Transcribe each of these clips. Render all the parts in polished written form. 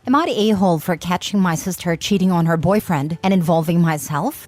Am I the a-hole for catching my sister cheating on her boyfriend and involving myself?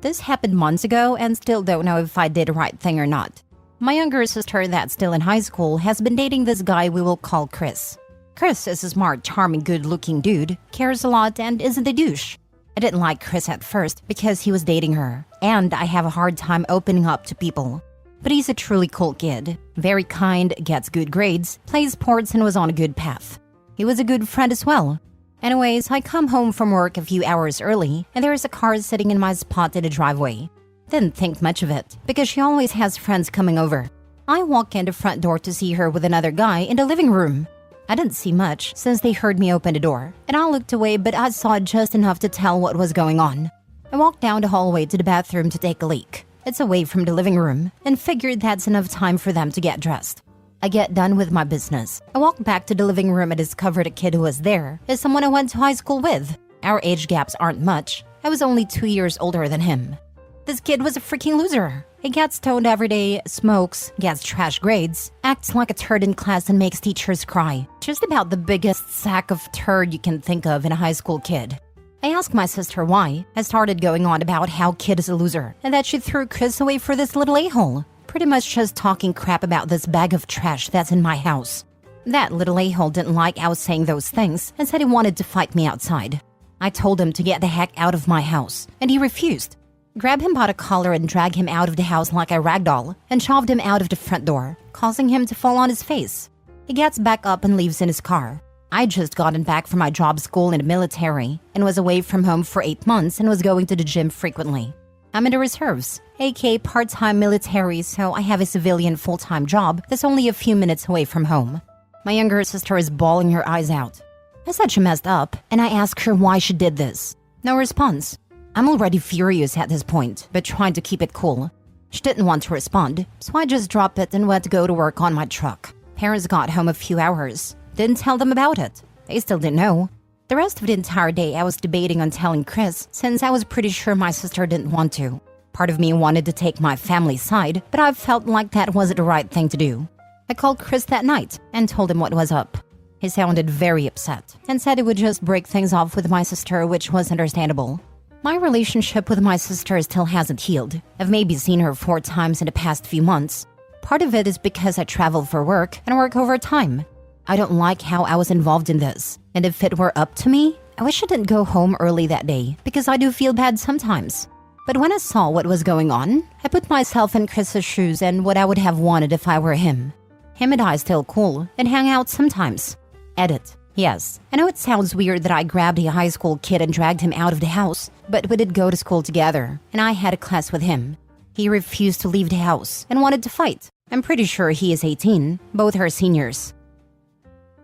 This happened months ago and still don't know if I did the right thing or not. My younger sister that's still in high school has been dating this guy we will call Chris. Chris is a smart, charming, good-looking dude, cares a lot, and isn't a douche. I didn't like Chris at first because he was dating her, and I have a hard time opening up to people. But he's a truly cool kid, very kind, gets good grades, plays sports, and was on a good path. He was a good friend as well. Anyways, I come home from work a few hours early, and there is a car sitting in my spot in the driveway. Didn't think much of it, because she always has friends coming over. I walk in the front door to see her with another guy in the living room. I didn't see much since they heard me open the door, and I looked away but I saw just enough to tell what was going on. I walked down the hallway to the bathroom to take a leak. It's away from the living room, and figured that's enough time for them to get dressed. I get done with my business. I walk back to the living room and discover the kid who was there is someone I went to high school with. Our age gaps aren't much. I was only 2 years older than him. This kid was a freaking loser. He gets stoned every day, smokes, gets trash grades, acts like a turd in class, and makes teachers cry. Just about the biggest sack of turd you can think of in a high school kid. I asked my sister why. I started going on about how kid is a loser and that she threw Chris away for this little a-hole. Pretty much just talking crap about this bag of trash that's in my house. That little a-hole didn't like I was saying those things and said he wanted to fight me outside. I told him to get the heck out of my house, and he refused. Grabbed him by the collar and dragged him out of the house like a ragdoll and shoved him out of the front door, causing him to fall on his face. He gets back up and leaves in his car. I'd just gotten back from my job school in the military and was away from home for 8 months and was going to the gym frequently. I'm in the reserves, aka part-time military, so I have a civilian full-time job that's only a few minutes away from home. My younger sister is bawling her eyes out. I said she messed up, and I asked her why she did this. No response. I'm already furious at this point, but trying to keep it cool. She didn't want to respond, so I just dropped it and went to go to work on my truck. Parents got home a few hours. Didn't tell them about it. They still didn't know. The rest of the entire day I was debating on telling Chris, since I was pretty sure my sister didn't want to. Part of me wanted to take my family's side, but I felt like that wasn't the right thing to do. I called Chris that night and told him what was up. He sounded very upset and said he would just break things off with my sister, which was understandable. My relationship with my sister still hasn't healed. I've maybe seen her 4 times in the past few months. Part of it is because I travel for work and work overtime. I don't like how I was involved in this, and if it were up to me, I wish I didn't go home early that day because I do feel bad sometimes. But when I saw what was going on, I put myself in Chris's shoes and what I would have wanted if I were him. Him and I still cool and hang out sometimes. Edit. Yes, I know it sounds weird that I grabbed a high school kid and dragged him out of the house, but we did go to school together, and I had a class with him. He refused to leave the house and wanted to fight. I'm pretty sure he is 18, both are seniors.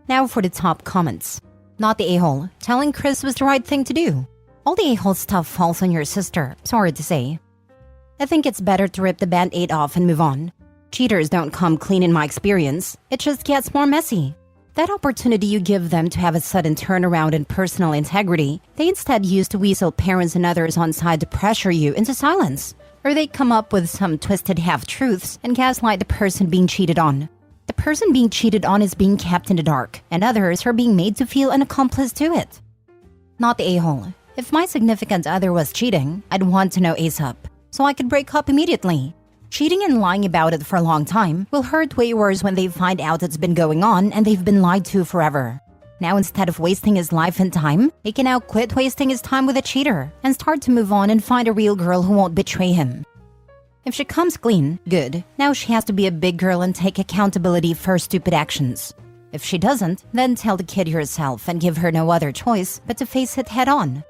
Now for the top comments. Not the a-hole. Telling Chris was the right thing to do. All the a-hole stuff falls on your sister, sorry to say. I think it's better to rip the band-aid off and move on. Cheaters don't come clean in my experience. It just gets more messy. That opportunity you give them to have a sudden turnaround in personal integrity, they instead use to weasel parents and others on side to pressure you into silence. Or they come up with some twisted half-truths and gaslight the person being cheated on. The person being cheated on is being kept in the dark, and others are being made to feel an accomplice to it. Not the a-hole. If my significant other was cheating, I'd want to know ASAP, so I could break up immediately. Cheating and lying about it for a long time will hurt way worse when they find out it's been going on and they've been lied to forever. Now instead of wasting his life and time, he can now quit wasting his time with a cheater and start to move on and find a real girl who won't betray him. If she comes clean, good. Now she has to be a big girl and take accountability for her stupid actions. If she doesn't, then tell the kid yourself and give her no other choice but to face it head on.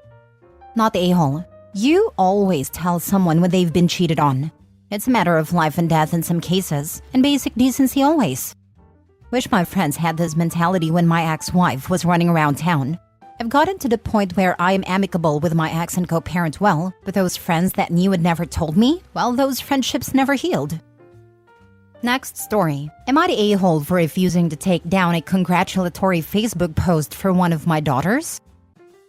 Not the a-hole. You always tell someone when they've been cheated on. It's a matter of life and death in some cases, and basic decency always. Wish my friends had this mentality when my ex-wife was running around town. I've gotten to the point where I am amicable with my ex and co-parent well, but those friends that knew and never told me, well, those friendships never healed. Next story. Am I the a-hole for refusing to take down a congratulatory Facebook post for one of my daughters?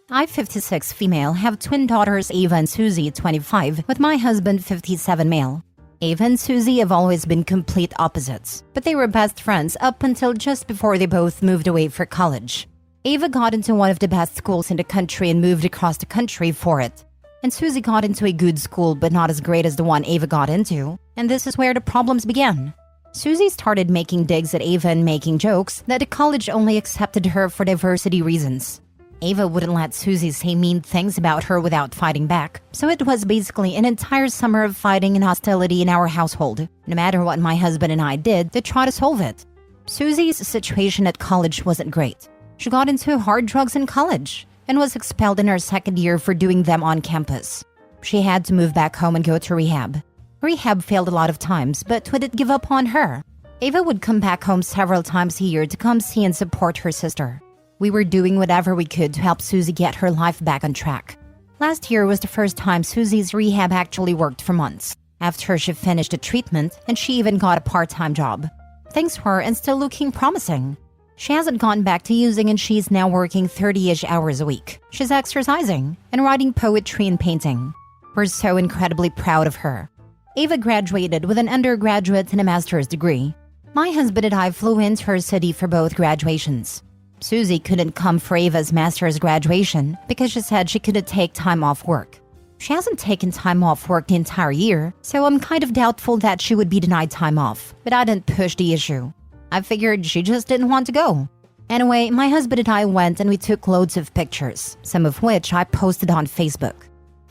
I, 56 female, have twin daughters Ava and Susie, 25, with my husband, 57 male. Ava and Susie have always been complete opposites, but they were best friends up until just before they both moved away for college. Ava got into one of the best schools in the country and moved across the country for it. And Susie got into a good school but not as great as the one Ava got into, and this is where the problems began. Susie started making digs at Ava and making jokes that the college only accepted her for diversity reasons. Ava wouldn't let Susie say mean things about her without fighting back, so it was basically an entire summer of fighting and hostility in our household, no matter what my husband and I did to try to solve it. Susie's situation at college wasn't great. She got into hard drugs in college and was expelled in her second year for doing them on campus. She had to move back home and go to rehab. Rehab failed a lot of times, but wouldn't give up on her. Ava would come back home several times a year to come see and support her sister. We were doing whatever we could to help Susie get her life back on track. Last year was the first time Susie's rehab actually worked for months, after she finished the treatment and she even got a part-time job. Things were and still looking promising. She hasn't gone back to using and she's now working 30-ish hours a week. She's exercising and writing poetry and painting. We're so incredibly proud of her. Ava graduated with an undergraduate and a master's degree. My husband and I flew into her city for both graduations. Susie couldn't come for Ava's master's graduation because she said she couldn't take time off work. She hasn't taken time off work the entire year, so I'm kind of doubtful that she would be denied time off, but I didn't push the issue. I figured she just didn't want to go. Anyway, my husband and I went and we took loads of pictures, some of which I posted on Facebook.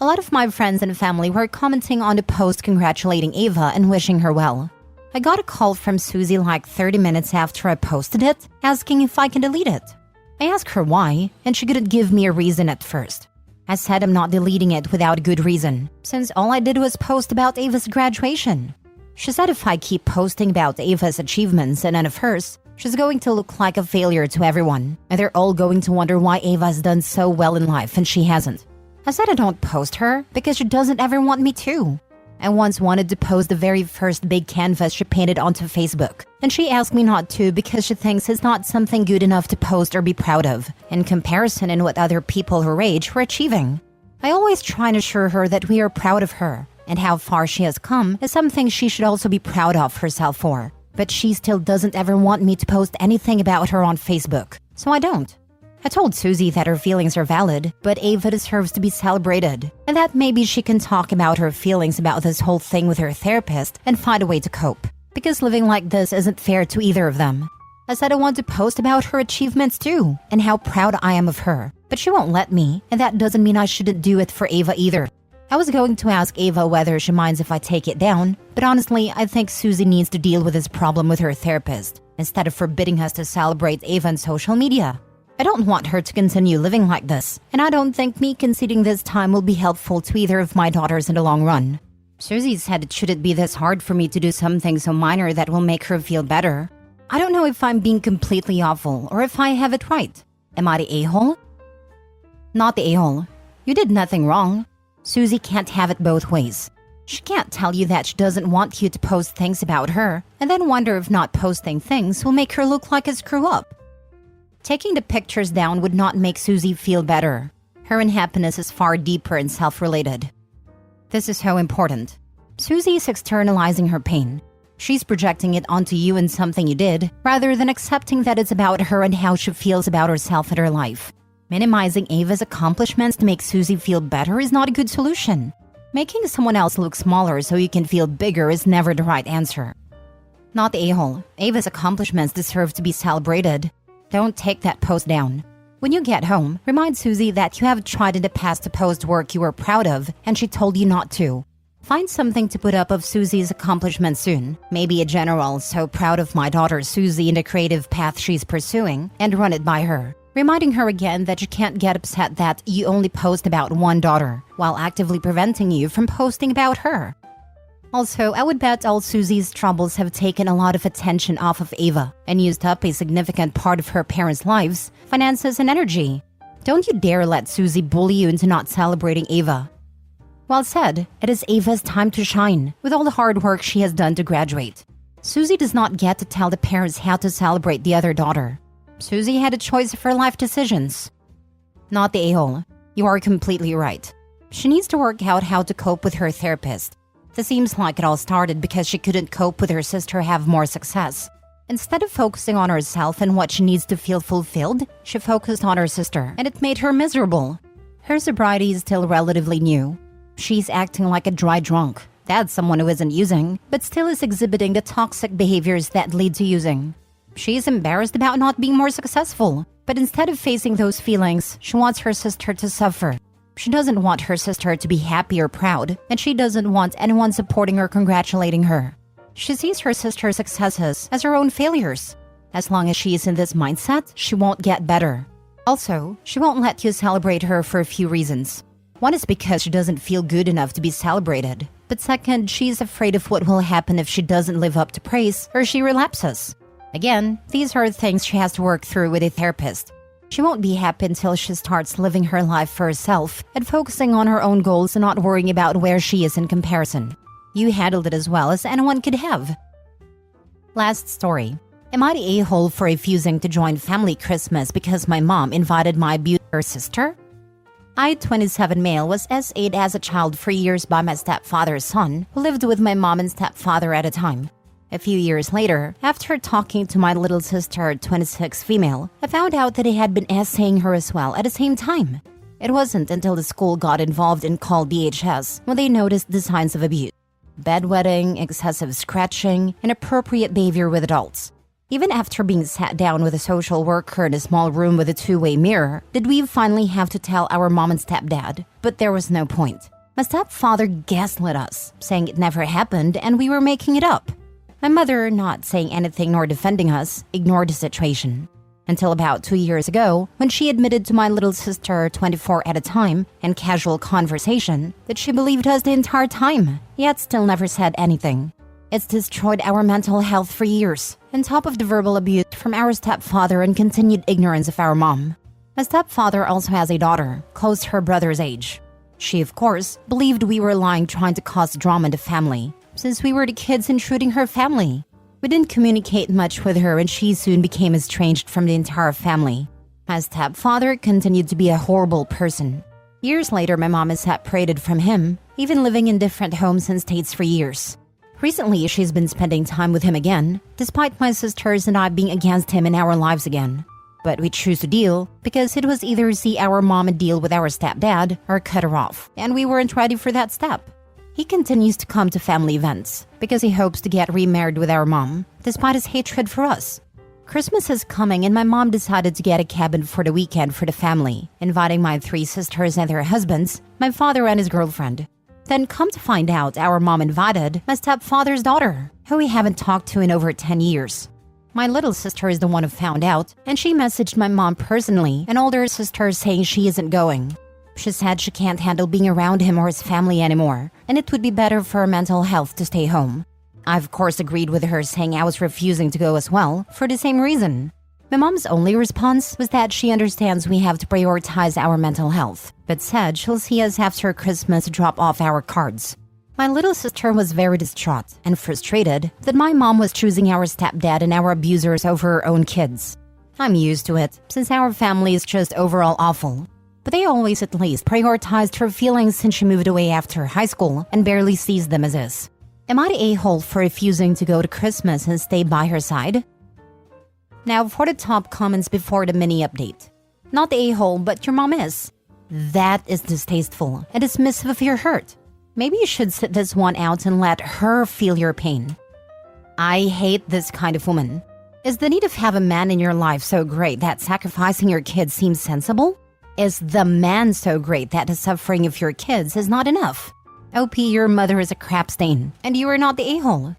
A lot of my friends and family were commenting on the post congratulating Ava and wishing her well. I got a call from Susie like 30 minutes after I posted it, asking if I can delete it. I asked her why, and she couldn't give me a reason at first. I said I'm not deleting it without a good reason, since all I did was post about Ava's graduation. She said if I keep posting about Ava's achievements and none of hers, she's going to look like a failure to everyone, and they're all going to wonder why Ava's done so well in life and she hasn't. I said I don't post her because she doesn't ever want me to. I once wanted to post the very first big canvas she painted onto Facebook, and she asked me not to because she thinks it's not something good enough to post or be proud of, in comparison in what other people her age were achieving. I always try and assure her that we are proud of her, and how far she has come is something she should also be proud of herself for. But she still doesn't ever want me to post anything about her on Facebook, so I don't. I told Susie that her feelings are valid, but Ava deserves to be celebrated, and that maybe she can talk about her feelings about this whole thing with her therapist and find a way to cope, because living like this isn't fair to either of them. I said I want to post about her achievements too, and how proud I am of her, but she won't let me, and that doesn't mean I shouldn't do it for Ava either. I was going to ask Ava whether she minds if I take it down, but honestly, I think Susie needs to deal with this problem with her therapist, instead of forbidding us to celebrate Ava on social media. I don't want her to continue living like this, and I don't think me conceding this time will be helpful to either of my daughters in the long run. Susie said it shouldn't be this hard for me to do something so minor that will make her feel better. I don't know if I'm being completely awful or if I have it right. Am I the a-hole? Not the a-hole. You did nothing wrong. Susie can't have it both ways. She can't tell you that she doesn't want you to post things about her, and then wonder if not posting things will make her look like a screw-up. Taking the pictures down would not make Susie feel better. Her unhappiness is far deeper and self-related. This is so important. Susie is externalizing her pain. She's projecting it onto you and something you did, rather than accepting that it's about her and how she feels about herself and her life. Minimizing Ava's accomplishments to make Susie feel better is not a good solution. Making someone else look smaller so you can feel bigger is never the right answer. Not the a-hole. Ava's accomplishments deserve to be celebrated. Don't take that post down. When you get home, remind Susie that you have tried in the past to post work you were proud of and she told you not to. Find something to put up of Susie's accomplishments soon. Maybe a general "so proud of my daughter Susie in the creative path she's pursuing" and run it by her. Reminding her again that you can't get upset that you only post about one daughter, while actively preventing you from posting about her. Also, I would bet all Susie's troubles have taken a lot of attention off of Ava and used up a significant part of her parents' lives, finances, and energy. Don't you dare let Susie bully you into not celebrating Ava. Well said, it is Ava's time to shine, with all the hard work she has done to graduate. Susie does not get to tell the parents how to celebrate the other daughter. Susie had a choice of her life decisions. Not the a-hole. You are completely right. She needs to work out how to cope with her therapist. This seems like it all started because she couldn't cope with her sister have more success. Instead of focusing on herself and what she needs to feel fulfilled, she focused on her sister, and it made her miserable. Her sobriety is still relatively new. She's acting like a dry drunk. That's someone who isn't using, but still is exhibiting the toxic behaviors that lead to using. She's embarrassed about not being more successful, but instead of facing those feelings, she wants her sister to suffer. She doesn't want her sister to be happy or proud, and she doesn't want anyone supporting or congratulating her. She sees her sister's successes as her own failures. As long as she is in this mindset, she won't get better. Also, she won't let you celebrate her for a few reasons. One is because she doesn't feel good enough to be celebrated. But second, she's afraid of what will happen if she doesn't live up to praise or she relapses. Again, these are things she has to work through with a therapist. She won't be happy until she starts living her life for herself and focusing on her own goals and not worrying about where she is in comparison. You handled it as well as anyone could have. Last story. Am I the a-hole for refusing to join family Christmas because my mom invited my abuser sister? I, 27 male, was S8 as a child for years by my stepfather's son, who lived with my mom and stepfather at a time. A few years later, after talking to my little sister, 26 female, I found out that he had been essaying her as well at the same time. It wasn't until the school got involved and called DHS when they noticed the signs of abuse. Bedwetting, excessive scratching, inappropriate behavior with adults. Even after being sat down with a social worker in a small room with a two-way mirror, did we finally have to tell our mom and stepdad? But there was no point. My stepfather gaslit us, saying it never happened and we were making it up. My mother, not saying anything nor defending us, ignored the situation. Until about 2 years ago, when she admitted to my little sister, 24 at a time, in casual conversation, that she believed us the entire time, yet still never said anything. It's destroyed our mental health for years, on top of the verbal abuse from our stepfather and continued ignorance of our mom. My stepfather also has a daughter, close to her brother's age. She, of course, believed we were lying trying to cause drama in the family, since we were the kids intruding her family. We didn't communicate much with her and she soon became estranged from the entire family. My stepfather continued to be a horrible person. Years later, my mom is separated from him, even living in different homes and states for years. Recently, she's been spending time with him again, despite my sisters and I being against him in our lives again. But we choose to deal because it was either see our mom and deal with our stepdad or cut her off, and we weren't ready for that step. He continues to come to family events because he hopes to get remarried with our mom, despite his hatred for us. Christmas is coming and my mom decided to get a cabin for the weekend for the family, inviting my 3 sisters and their husbands, my father and his girlfriend. Then come to find out, our mom invited my stepfather's daughter, who we haven't talked to in over 10 years. My little sister is the one who found out, and she messaged my mom personally and older sister saying she isn't going. She said she can't handle being around him or his family anymore, and it would be better for her mental health to stay home. I, of course, agreed with her, saying I was refusing to go as well, for the same reason. My mom's only response was that she understands we have to prioritize our mental health, but said she'll see us after Christmas to drop off our cards. My little sister was very distraught and frustrated that my mom was choosing our stepdad and our abusers over her own kids. I'm used to it, since our family is just overall awful. But they always at least prioritized her feelings since she moved away after high school and barely sees them as is. Am I the a-hole for refusing to go to Christmas and stay by her side? Now for the top comments before the mini update. Not the a-hole, but your mom is. That is distasteful and dismissive of your hurt. Maybe you should sit this one out and let her feel your pain. I hate this kind of woman. Is the need of have a man in your life so great that sacrificing your kids seems sensible? Is the man so great that the suffering of your kids is not enough? OP, your mother is a crap stain, and you are not the a-hole.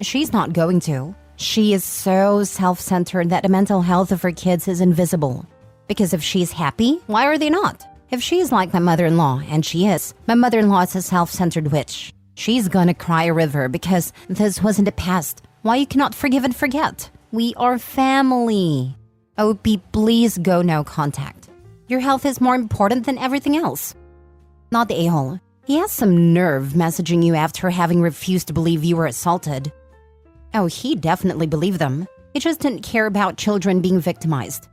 She's not going to. She is so self-centered that the mental health of her kids is invisible. Because if she's happy, why are they not? If she's like my mother-in-law, and she is, my mother-in-law is a self-centered witch. She's gonna cry a river because this was in the past. Why you cannot forgive and forget? We are family. OP, please go no contact. Your health is more important than everything else. Not the a-hole. He has some nerve messaging you after having refused to believe you were assaulted. Oh, he definitely believed them. He just didn't care about children being victimized.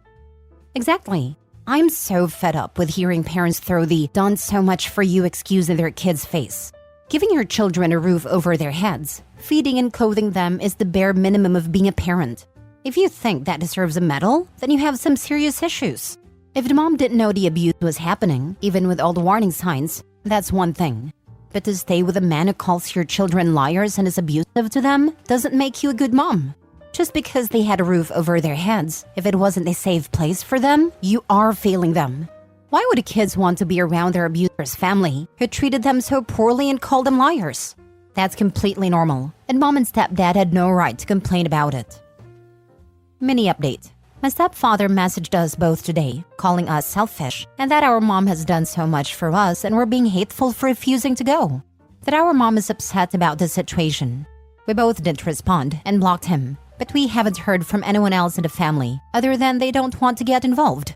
Exactly. I'm so fed up with hearing parents throw the "done so much for you" excuse in their kids' face. Giving your children a roof over their heads, feeding and clothing them is the bare minimum of being a parent. If you think that deserves a medal, then you have some serious issues. If the mom didn't know the abuse was happening, even with all the warning signs, that's one thing. But to stay with a man who calls your children liars and is abusive to them doesn't make you a good mom. Just because they had a roof over their heads, if it wasn't a safe place for them, you are failing them. Why would the kids want to be around their abuser's family, who treated them so poorly and called them liars? That's completely normal, and mom and stepdad had no right to complain about it. Mini update. My stepfather messaged us both today, calling us selfish, and that our mom has done so much for us and we're being hateful for refusing to go. That our mom is upset about the situation. We both didn't respond and blocked him, but we haven't heard from anyone else in the family, other than they don't want to get involved.